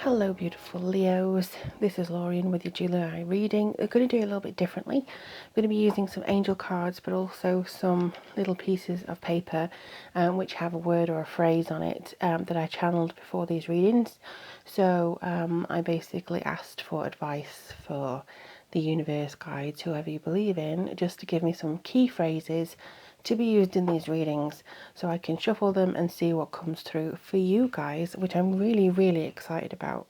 Hello beautiful Leos, this is Lorien with your July reading. I'm going to do it a little bit differently. I'm going to be using some angel cards but also some little pieces of paper which have a word or a phrase on it that I channeled before these readings. So I basically asked for advice for the universe, guides, whoever you believe in, just to give me some key phrases to be used in these readings so I can shuffle them and see what comes through for you guys, which I'm really excited about.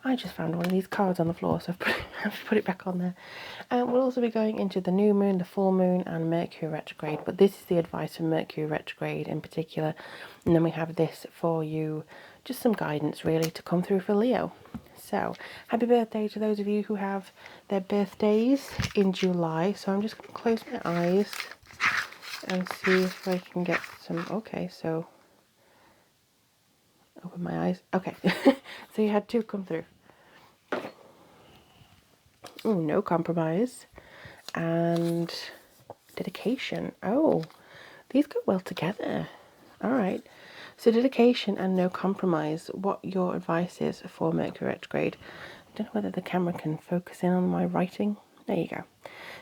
I just found one of these cards on the floor, so I've put it back on there. We'll also be going into the new moon, the full moon, and Mercury retrograde, but this is the advice for Mercury retrograde in particular. And then we have this for you, just some guidance really to come through for Leo. So, happy birthday to those of you who have their birthdays in July. So I'm just going to close my eyes and see if I can get some. Okay, so open my eyes. Okay, so you had two come through. Oh, no compromise and dedication. Oh, these go well together. All right. So dedication and no compromise. What your advice is for Mercury retrograde. I don't know whether the camera can focus in on my writing. There you go.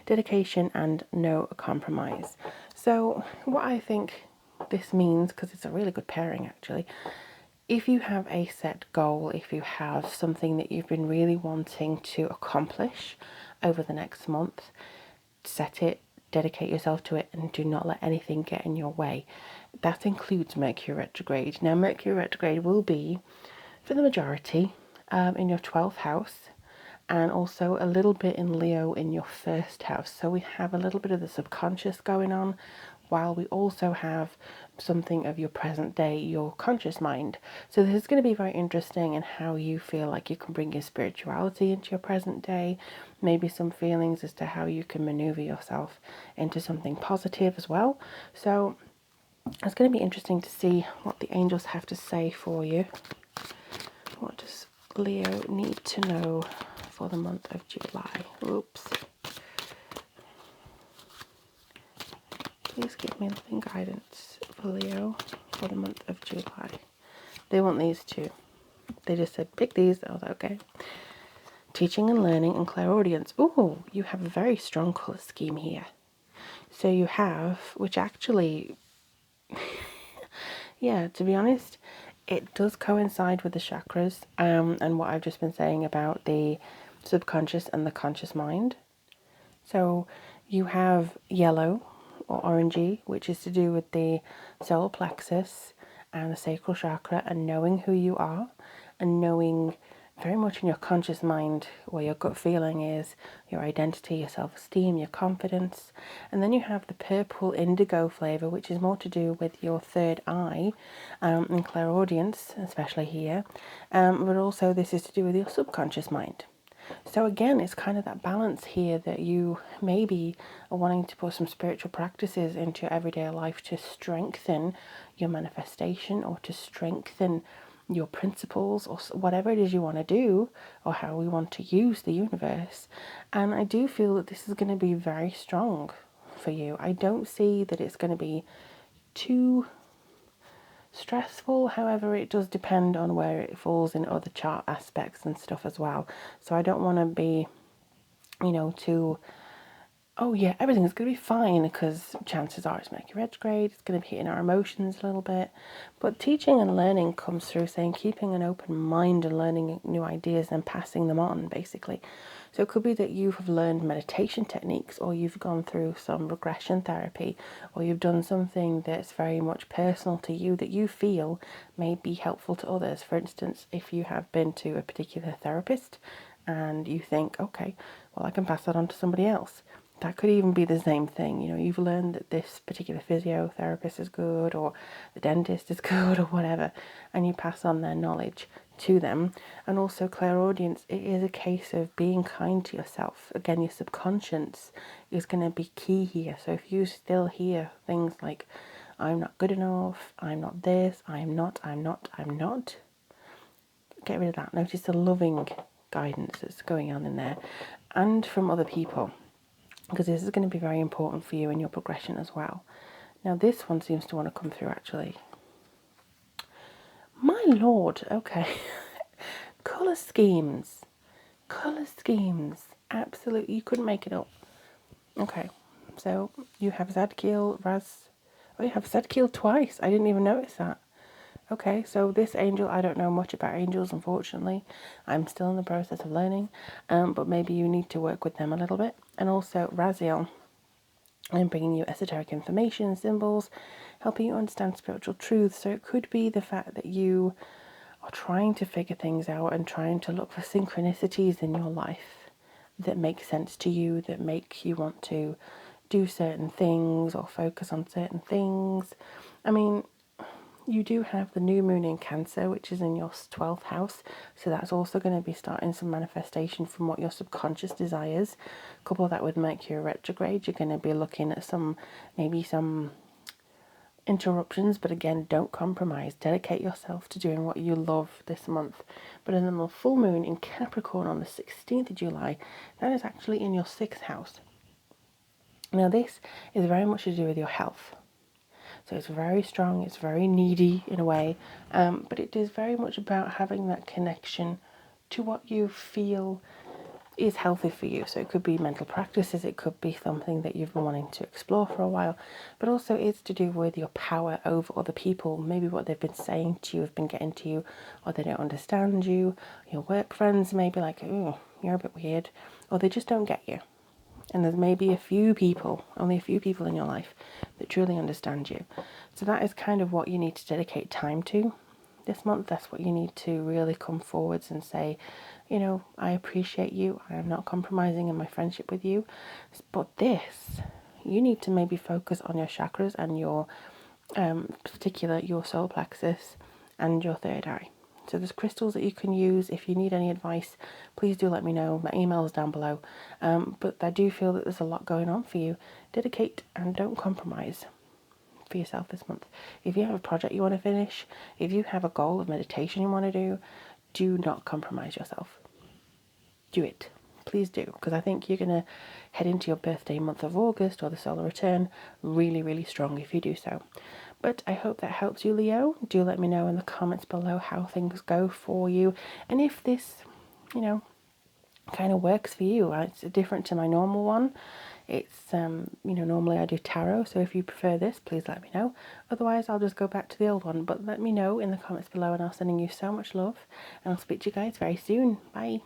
Dedication and no compromise. So what I think this means, because it's a really good pairing actually, if you have a set goal, if you have something that you've been really wanting to accomplish over the next month, set it, dedicate yourself to it, and do not let anything get in your way. That includes Mercury retrograde. Now, Mercury retrograde will be, for the majority, in your 12th house, and also a little bit in Leo in your first house. So we have a little bit of the subconscious going on, while we also have something of your present day, your conscious mind. So this is going to be very interesting in how you feel like you can bring your spirituality into your present day, maybe some feelings as to how you can maneuver yourself into something positive as well. So it's going to be interesting to see what the angels have to say for you. What does Leo need to know for the month of July? Oops. Please give me loving guidance for Leo for the month of July. They want these two. They just said pick these. I was like, okay. Teaching and learning and clairaudience. Oh, you have a very strong colour scheme here. So you have, which actually, yeah, to be honest, it does coincide with the chakras and what I've just been saying about the subconscious and the conscious mind. So you have yellow or orangey, which is to do with the solar plexus and the sacral chakra and knowing who you are and knowing very much in your conscious mind where your gut feeling is, your identity, your self-esteem, your confidence. And then you have the purple indigo flavour, which is more to do with your third eye and clairaudience, especially here. But also this is to do with your subconscious mind. So again, it's kind of that balance here that you maybe are wanting to put some spiritual practices into your everyday life to strengthen your manifestation or to strengthen your principles or whatever it is you want to do or how we want to use the universe. And I do feel that this is going to be very strong for you. I don't see that it's going to be too stressful. However, it does depend on where it falls in other chart aspects and stuff as well. So I don't want to be, too, oh yeah, everything's going to be fine, because chances are it's Mercury retrograde, it's going to be hitting our emotions a little bit. But teaching and learning comes through saying keeping an open mind and learning new ideas and passing them on, basically. So it could be that you have learned meditation techniques, or you've gone through some regression therapy, or you've done something that's very much personal to you that you feel may be helpful to others. For instance, if you have been to a particular therapist and you think, okay, well, I can pass that on to somebody else. That could even be the same thing. You've learned that this particular physiotherapist is good, or the dentist is good, or whatever, and you pass on their knowledge to them. And also clairaudience, it is a case of being kind to yourself. Again, your subconscious is going to be key here. So if you still hear things like, I'm not good enough, I'm not this, I'm not, get rid of that. Notice the loving guidance that's going on in there, and from other people, because this is going to be very important for you in your progression as well. Now this one seems to want to come through actually. My lord, okay. Colour schemes. Colour schemes. Absolutely, you couldn't make it up. Okay, so you have Zadkiel, Oh, you have Zadkiel twice. I didn't even notice that. Okay, so this angel, I don't know much about angels, unfortunately. I'm still in the process of learning, but maybe you need to work with them a little bit. And also Raziel, I'm bringing you esoteric information, symbols, helping you understand spiritual truths. So it could be the fact that you are trying to figure things out and trying to look for synchronicities in your life that make sense to you, that make you want to do certain things or focus on certain things. I mean, you do have the new moon in Cancer, which is in your 12th house. So that's also going to be starting some manifestation from what your subconscious desires. Couple that with Mercury retrograde, you're going to be looking at maybe some interruptions, but again, don't compromise. Dedicate yourself to doing what you love this month. But in the full moon in Capricorn on the 16th of July, that is actually in your 6th house. Now, this is very much to do with your health. So it's very strong, it's very needy in a way, but it is very much about having that connection to what you feel is healthy for you. So it could be mental practices, it could be something that you've been wanting to explore for a while, but also it's to do with your power over other people. Maybe what they've been saying to you have been getting to you, or they don't understand you. Your work friends may be like, oh, you're a bit weird, or they just don't get you. And there's maybe only a few people in your life that truly understand you. So that is kind of what you need to dedicate time to this month. That's what you need to really come forwards and say, I appreciate you. I am not compromising in my friendship with you. But you need to maybe focus on your chakras and your your solar plexus and your third eye. So there's crystals that you can use. If you need any advice, please do let me know. My email is down below. But I do feel that there's a lot going on for you. Dedicate and don't compromise for yourself this month. If you have a project you want to finish, if you have a goal of meditation you want to do not compromise yourself. Do it. Please do, because I think you're going to head into your birthday month of August or the solar return really, really strong if you do so. But I hope that helps you, Leo. Do let me know in the comments below how things go for you. And if this, kind of works for you. It's different to my normal one. It's, normally I do tarot. So if you prefer this, please let me know. Otherwise, I'll just go back to the old one. But let me know in the comments below and I'm sending you so much love. And I'll speak to you guys very soon. Bye.